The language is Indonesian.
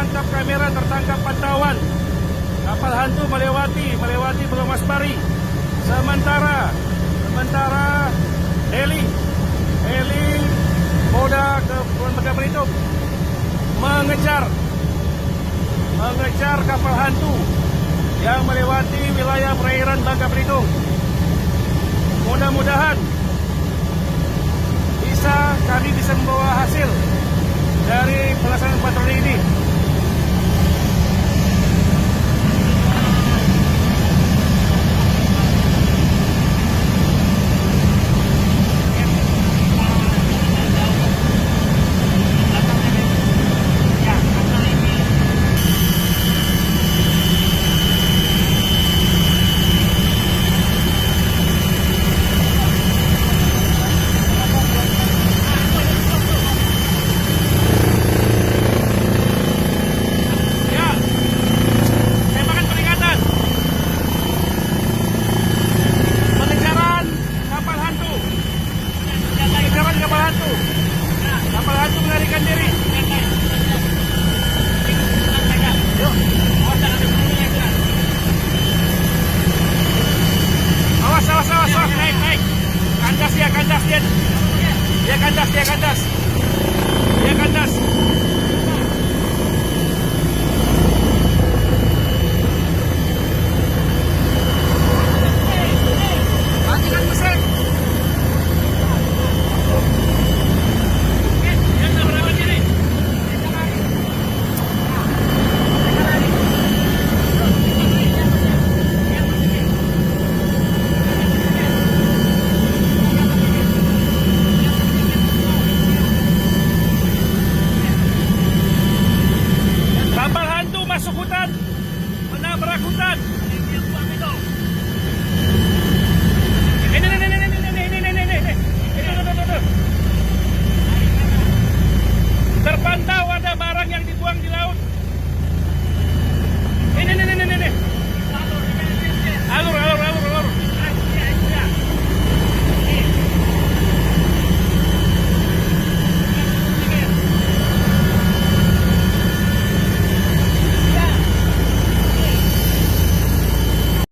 tertangkap kamera, tertangkap pantauan kapal hantu melewati Pulau Masbari. Sementara heli Polda Kepulauan Bangka Belitung mengejar kapal hantu yang melewati wilayah perairan Bangka Belitung. Mudah-mudahan kami bisa membawa hasil dari pelaksanaan patroli ini.